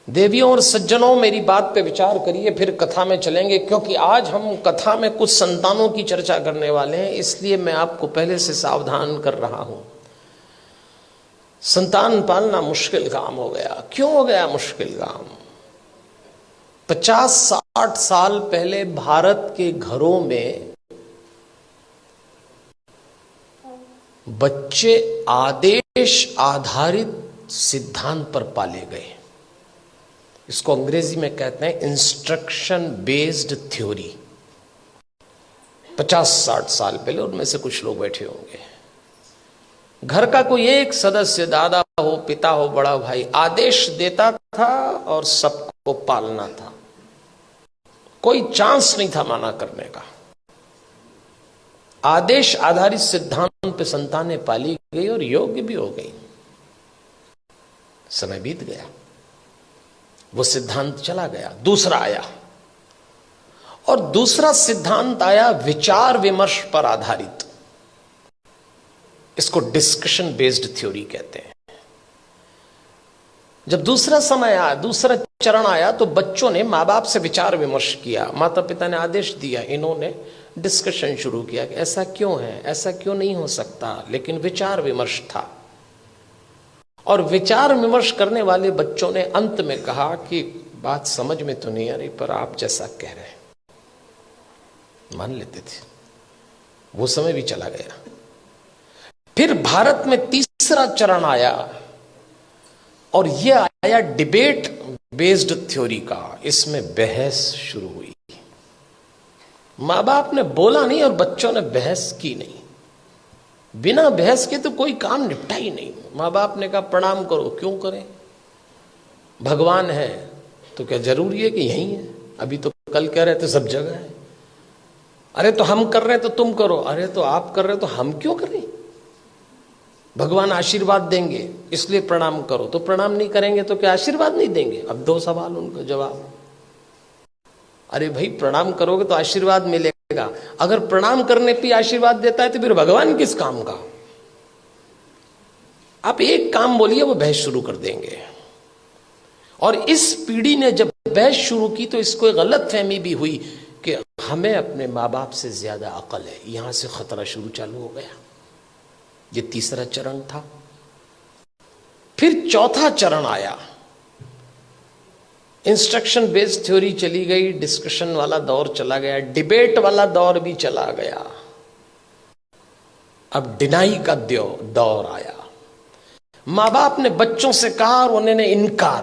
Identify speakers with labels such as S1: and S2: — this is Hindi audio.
S1: देवियों और सज्जनों, मेरी बात पे विचार करिए, फिर कथा में चलेंगे, क्योंकि आज हम कथा में कुछ संतानों की चर्चा करने वाले हैं, इसलिए मैं आपको पहले से सावधान कर रहा हूं। संतान पालना मुश्किल काम हो गया। क्यों हो गया मुश्किल काम? 50-60 साल पहले भारत के घरों में बच्चे आदेश आधारित सिद्धांत पर पाले गए। इसको अंग्रेजी में कहते हैं इंस्ट्रक्शन बेस्ड थ्योरी। 50-60 साल पहले, उनमें से कुछ लोग बैठे होंगे, घर का कोई एक सदस्य, दादा हो, पिता हो, बड़ा भाई, आदेश देता था और सबको पालना था। कोई चांस नहीं था माना करने का। आदेश आधारित सिद्धांत पे संतानें पाली गई और योग्य भी हो गई। समय बीत गया, वो सिद्धांत चला गया, दूसरा आया, और दूसरा सिद्धांत आया विचार विमर्श पर आधारित। इसको डिस्कशन बेस्ड थ्योरी कहते हैं। जब दूसरा समय आया, दूसरा चरण आया, तो बच्चों ने मां बाप से विचार विमर्श किया। माता पिता ने आदेश दिया, इन्होंने डिस्कशन शुरू किया कि ऐसा क्यों है, ऐसा क्यों नहीं हो सकता, लेकिन विचार विमर्श था। और विचार विमर्श करने वाले बच्चों ने अंत में कहा कि बात समझ में तो नहीं आ रही, पर आप जैसा कह रहे हैं मान लेते थे। वो समय भी चला गया। फिर भारत में तीसरा चरण आया, और यह आया डिबेट बेस्ड थ्योरी का। इसमें बहस शुरू हुई। मां बाप ने बोला नहीं और बच्चों ने बहस की नहीं। बिना बहस के तो कोई काम निपटा ही नहीं। मां बाप ने कहा प्रणाम करो, क्यों करें? भगवान है तो क्या जरूरी है कि यही है? अभी तो कल कह रहे थे सब जगह है। अरे तो हम कर रहे हैं तो तुम करो, अरे तो आप कर रहे हो तो हम क्यों करें? भगवान आशीर्वाद देंगे इसलिए प्रणाम करो, तो प्रणाम नहीं करेंगे तो क्या आशीर्वाद नहीं देंगे? अब 2 सवाल उनका जवाब। अरे भाई, प्रणाम करोगे तो आशीर्वाद मिलेगा। अगर प्रणाम करने पे आशीर्वाद देता है तो फिर भगवान किस काम का? आप एक काम बोलिए, वो बहस शुरू कर देंगे। और इस पीढ़ी ने जब बहस शुरू की तो इसको एक गलत फहमी भी हुई कि हमें अपने माँ बाप से ज्यादा अकल है। यहां से खतरा शुरू चालू हो गया। ये तीसरा चरण था। फिर चौथा चरण आया। इंस्ट्रक्शन बेस्ड थ्योरी चली गई, डिस्कशन वाला दौर चला गया, डिबेट वाला दौर भी चला गया। अब डिनाई का दौर आया। मां बाप ने बच्चों से कहा और उन्होंने इनकार